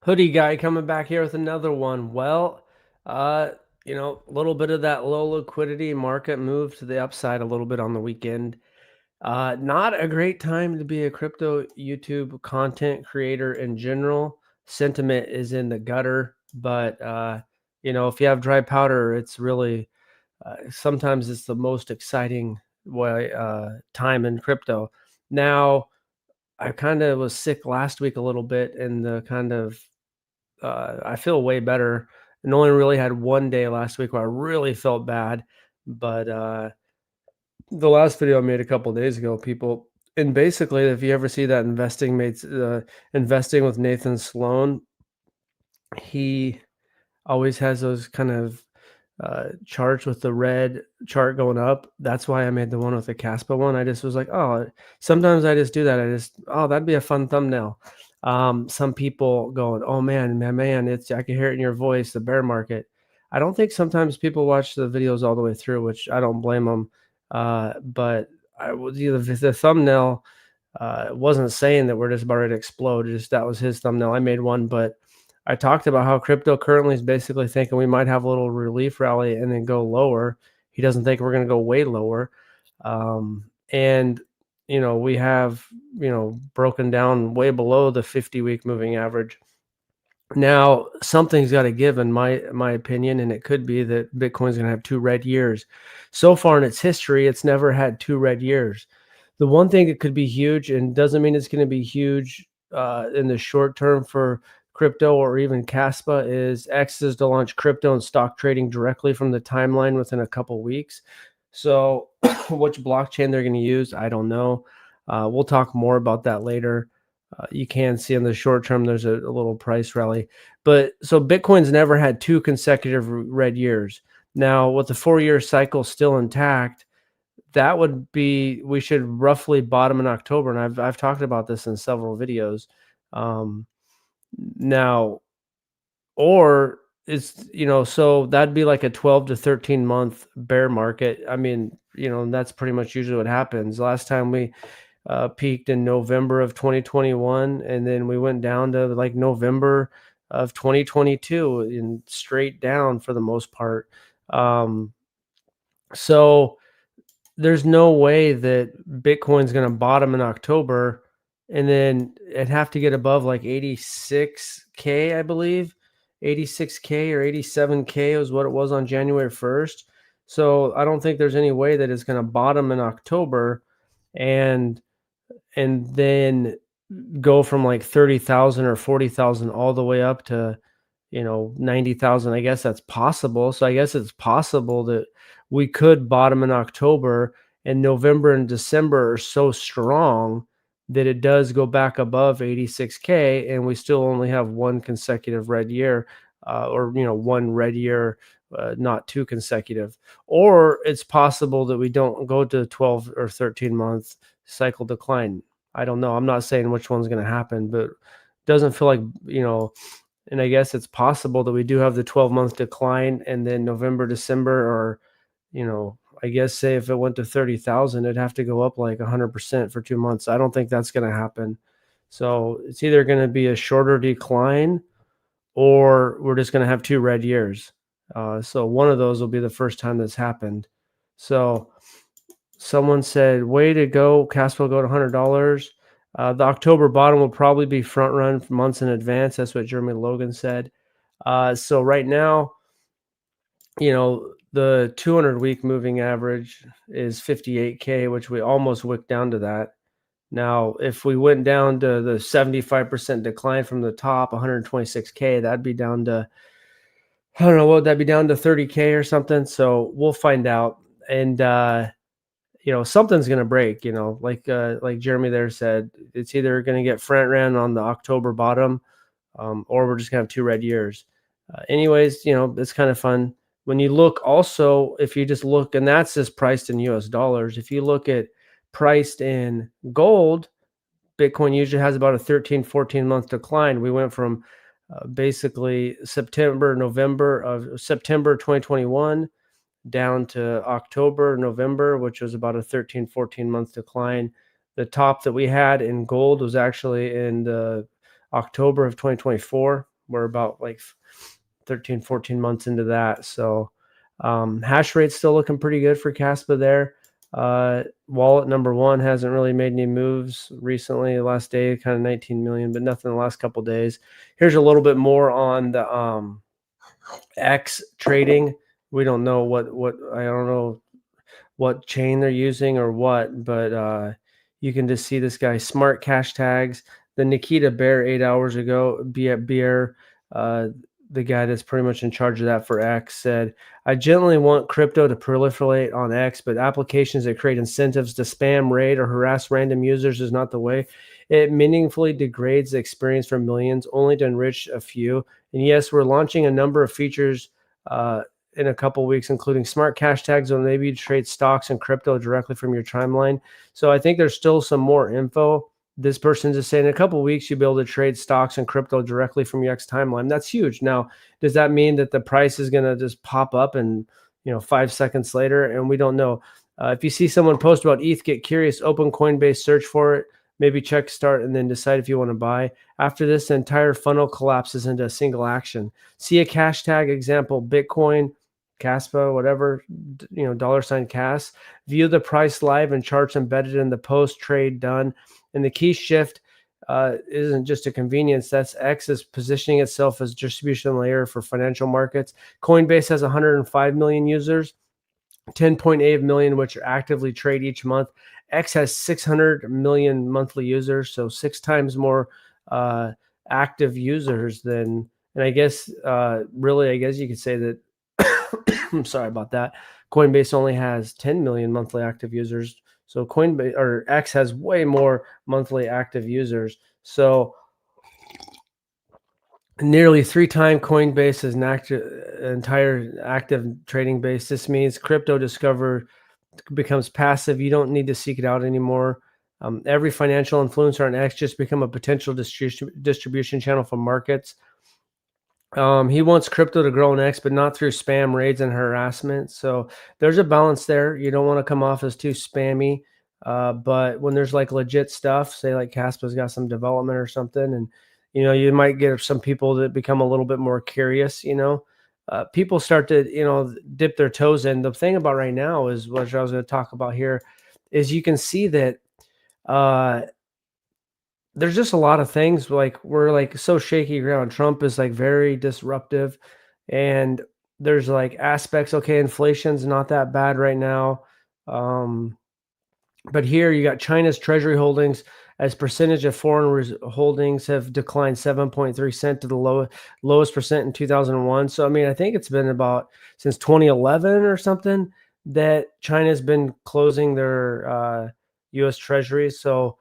Hoodie guy coming back here with another one. Uh, a little bit of that low liquidity market move to the upside a little bit on the weekend. Not a great time to be a crypto YouTube content creator in general. Sentiment is in the gutter, but if you have dry powder, it's really sometimes it's the most exciting time in crypto. Now, I kind of was sick last week a little bit, and the kind of I feel way better, and only really had one day last week where I really felt bad. But the last video I made a couple days ago, people, and basically, if you ever see that investing with Nathan Sloan, he always has those kind of charts with the red chart going up. That's why I made the one with the Kaspa one. I just was like, oh, sometimes I just do that. Oh, that'd be a fun thumbnail. Some people going, oh man, I can hear it in your voice, the bear market. I don't think sometimes people watch the videos all the way through, which I don't blame them. But I was either the thumbnail wasn't saying that we're just about ready to explode. Just that was his thumbnail. I made one, but I talked about how crypto currently is basically thinking we might have a little relief rally and then go lower. He doesn't think we're going to go way lower. And we have, broken down way below the 50-week moving average. Now, something's got to give in my opinion, and it could be that Bitcoin's going to have two red years. So far in its history, it's never had two red years. The one thing that could be huge, and doesn't mean it's going to be huge in the short term for crypto or even Kaspa, is X is to launch crypto and stock trading directly from the timeline within a couple weeks. So which blockchain they're going to use, I don't know. We'll talk more about that later. You can see in the short term there's a little price rally. But so Bitcoin's never had two consecutive red years. Now, with the 4-year cycle still intact, that would be, we should roughly bottom in October. And I've talked about this in several videos. Now, or it's, so that'd be like a 12 to 13 month bear market. I mean, that's pretty much usually what happens. Last time we peaked in November of 2021, and then we went down to like November of 2022 and straight down for the most part. So there's no way that Bitcoin's going to bottom in October and then it'd have to get above like 86K, I believe. 86K or 87K was what it was on January 1st. So I don't think there's any way that it's going to bottom in October and then go from like 30,000 or 40,000 all the way up to 90,000. I guess that's possible. So I guess it's possible that we could bottom in October, and November and December are so strong that it does go back above 86K, and we still only have one consecutive red year, or one red year, not two consecutive. Or it's possible that we don't go to 12 or 13 month cycle decline. I don't know. I'm not saying which one's going to happen, but it doesn't feel like, and I guess it's possible that we do have the 12-month decline, and then November, December, or, I guess say if it went to 30,000, it'd have to go up like 100% for 2 months. I don't think that's going to happen. So it's either going to be a shorter decline or we're just going to have two red years. So one of those will be the first time that's happened. So someone said, way to go, Kaspa will go to $100. The October bottom will probably be front run for months in advance. That's what Jeremy Logan said. So right now, the 200-week moving average is 58K, which we almost wicked down to that. Now, if we went down to the 75% decline from the top, 126K, that'd be down to, I don't know, what would that be, down to 30K or something? So we'll find out. And something's going to break, like Jeremy there said, it's either going to get front ran on the October bottom, or we're just going to have two red years. Anyways, it's kind of fun. When you look also, if you just look, and that's just priced in US dollars. If you look at priced in gold, Bitcoin usually has about a 13, 14 month decline. We went from basically September 2021 down to October, November, which was about a 13, 14 month decline. The top that we had in gold was actually in the October of 2024. we're about like 13, 14 months into that. So hash rate's still looking pretty good for Kaspa there. Wallet number one hasn't really made any moves recently. Last day, kind of 19 million, but nothing the last couple days. Here's a little bit more on the X trading. We don't know what I don't know what chain they're using or what, but you can just see this guy smart cash tags. The Nikita Bear 8 hours ago, Bear, uh, the guy that's pretty much in charge of that for X said, I generally want crypto to proliferate on X, but applications that create incentives to spam, raid, or harass random users is not the way. It meaningfully degrades the experience for millions, only to enrich a few. And yes, we're launching a number of features in a couple weeks, including smart cash tags or maybe you trade stocks and crypto directly from your timeline. So I think there's still some more info. This person's just saying in a couple weeks you'll be able to trade stocks and crypto directly from your X timeline. That's huge. Now, does that mean that the price is going to just pop up and 5 seconds later? And we don't know. If you see someone post about ETH, get curious, open Coinbase, search for it, maybe check start, and then decide if you want to buy. After this, the entire funnel collapses into a single action. See a cash tag example, Bitcoin, Kaspa, whatever, $ CAS. View the price live and charts embedded in the post trade done. And the key shift isn't just a convenience. That's X is positioning itself as distribution layer for financial markets. Coinbase has 105 million users, 10.8 million which actively trade each month. X has 600 million monthly users, so 6 times more active users than. And I guess really, I guess you could say that. I'm sorry about that. Coinbase only has 10 million monthly active users. So Coinbase or X has way more monthly active users. So nearly 3 times Coinbase is an entire active trading base. This means crypto discover becomes passive. You don't need to seek it out anymore. Every financial influencer on X just become a potential distribution channel for markets. He wants crypto to grow next, but not through spam, raids, and harassment. So there's a balance there. You don't want to come off as too spammy. But when there's like legit stuff, say like Caspa's got some development or something, and you might get some people that become a little bit more curious. People start to dip their toes in. The thing about right now is what I was going to talk about here is you can see that there's just a lot of things like we're like so shaky ground. Trump is like very disruptive, and there's like aspects. Okay, inflation's not that bad right now, but here you got China's treasury holdings as percentage of foreign holdings have declined 7.3% to the lowest percent in 2001. So I mean, I think it's been about since 2011 or something that China's been closing their U.S. treasuries. So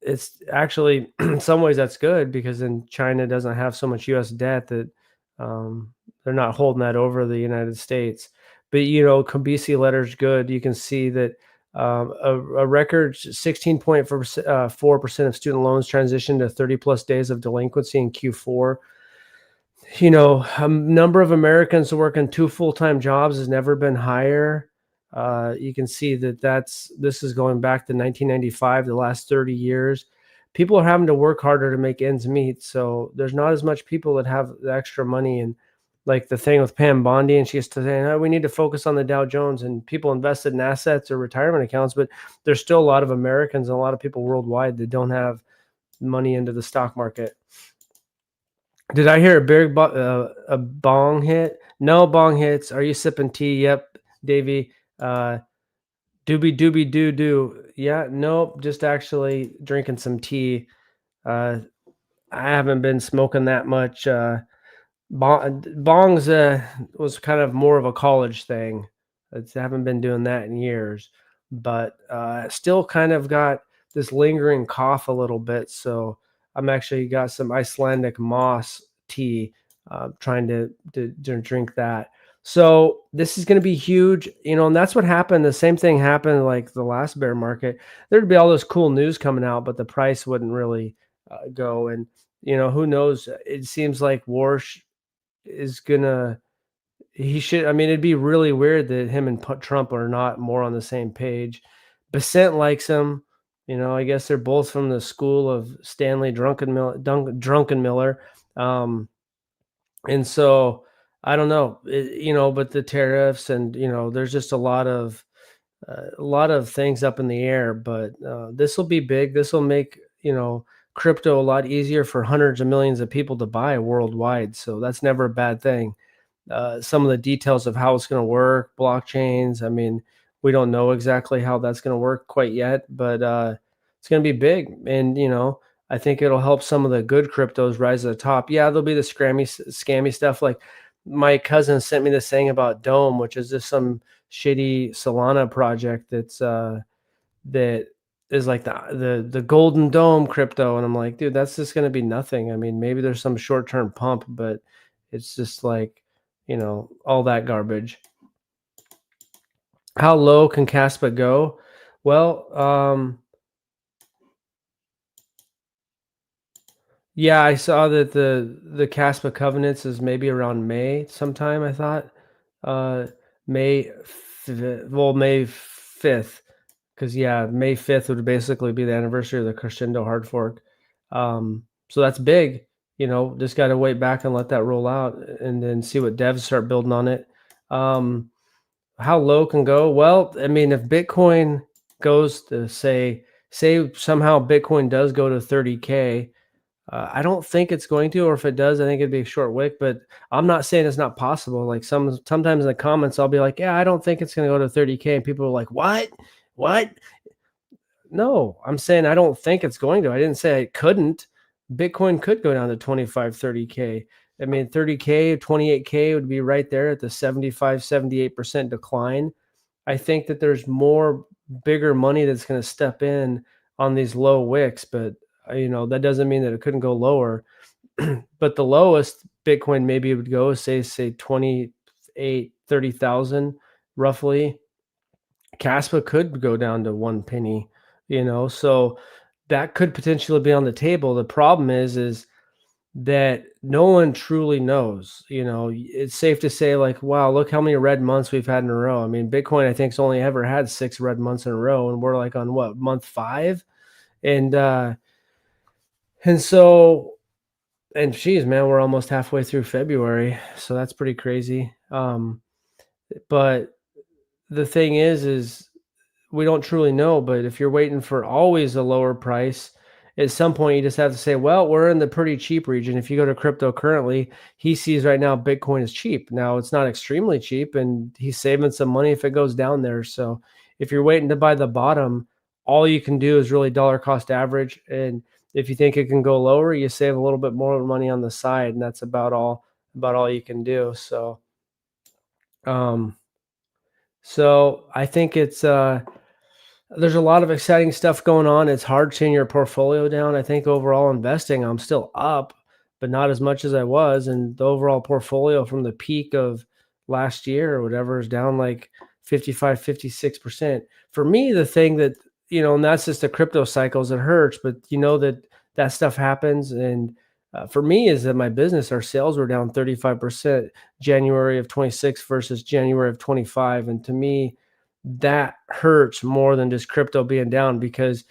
it's actually in some ways that's good because then China doesn't have so much U.S. debt that they're not holding that over the United States. But Kabisi letter's good. You can see that a record 16.4% of student loans transitioned to 30 plus days of delinquency in Q4. A number of Americans working 2 full-time jobs has never been higher. You can see that this is going back to 1995, the last 30 years. People are having to work harder to make ends meet. So there's not as much people that have the extra money. And like the thing with Pam Bondi, and she used to say, no, we need to focus on the Dow Jones, and people invested in assets or retirement accounts. But there's still a lot of Americans and a lot of people worldwide that don't have money into the stock market. Did I hear a bong hit? No bong hits. Are you sipping tea? Yep, Davey. Doobie doobie doo doo. Yeah, nope. Just actually drinking some tea. I haven't been smoking that much. Bongs was kind of more of a college thing. I haven't been doing that in years, but still kind of got this lingering cough a little bit. So I'm actually got some Icelandic moss tea, trying to drink that. So this is going to be huge, and that's what happened. The same thing happened like the last bear market. There'd be all this cool news coming out, but the price wouldn't really go. And who knows? It seems like is gonna. He should. I mean, it'd be really weird that him and Trump are not more on the same page. Besant likes him. I guess they're both from the school of Stanley Drunken Miller. And so I don't know, but the tariffs and there's just a lot of things up in the air. But this will be big. This will make crypto a lot easier for hundreds of millions of people to buy worldwide. So that's never a bad thing. Some of the details of how it's going to work, blockchains. I mean, we don't know exactly how that's going to work quite yet, but it's going to be big. And I think it'll help some of the good cryptos rise to the top. Yeah, there'll be the scammy stuff. Like my cousin sent me this thing about Dome, which is just some shitty Solana project that is like the Golden Dome crypto, and I'm like, dude, that's just going to be nothing. I mean, maybe there's some short term pump, but it's just like all that garbage. How low can Caspa go? Well, yeah, I saw that the Caspa covenants is maybe around May sometime. I thought uh, May 5th. Because yeah, May 5th would basically be the anniversary of the Crescendo hard fork. So that's big. Just got to wait back and let that roll out, and then see what devs start building on it. Um, how low can go? Well, I mean, if Bitcoin goes to say somehow Bitcoin does go to 30K, I don't think it's going to, or if it does, I think it'd be a short wick. But I'm not saying it's not possible. Like sometimes in the comments, I'll be like, "Yeah, I don't think it's going to go to 30K," and people are like, "What? What?" No, I'm saying I don't think it's going to. I didn't say it couldn't. Bitcoin could go down to 25, 30K. I mean, 30K, 28K would be right there at the 75, 78% decline. I think that there's more bigger money that's going to step in on these low wicks, but that doesn't mean that it couldn't go lower. But the lowest Bitcoin maybe would go, say 28, 30,000 roughly. Caspa could go down to 1 penny, so that could potentially be on the table. The problem is that no one truly knows. It's safe to say, like, wow, look how many red months we've had in a row. I mean, Bitcoin, I think's only ever had 6 red months in a row, and we're like on what, month 5? And and so and geez, man, we're almost halfway through February, so that's pretty crazy. But the thing is we don't truly know. But if you're waiting for always a lower price, at some point you just have to say, well, we're in the pretty cheap region. If you go to crypto currently, he sees right now Bitcoin is cheap. Now it's not extremely cheap, and he's saving some money if it goes down there. So if you're waiting to buy the bottom, all you can do is really dollar cost average. And if you think it can go lower, you save a little bit more money on the side, and that's about all you can do. Um, so I think there's a lot of exciting stuff going on. It's hard seeing your portfolio down. I think overall investing, I'm still up, but not as much as I was. And the overall portfolio from the peak of last year or whatever is down like 55, 56%. For me, the thing that, and that's just the crypto cycles, it hurts, but that stuff happens. And for me, is that my business, our sales were down 35% January of 26 versus January of 25. And to me, that hurts more than just crypto being down, because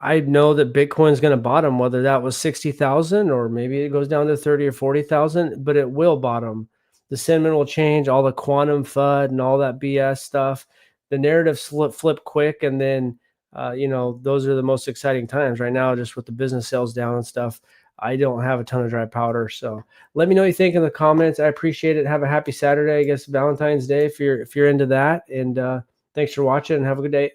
I know that Bitcoin's going to bottom, whether that was 60,000 or maybe it goes down to 30 or 40,000, but it will bottom. The sentiment will change, all the quantum FUD and all that BS stuff. The narrative flip quick. And then, those are the most exciting times right now, just with the business sales down and stuff. I don't have a ton of dry powder. So let me know what you think in the comments. I appreciate it. Have a happy Saturday, I guess Valentine's Day, if you're into that. And, thanks for watching and have a good day.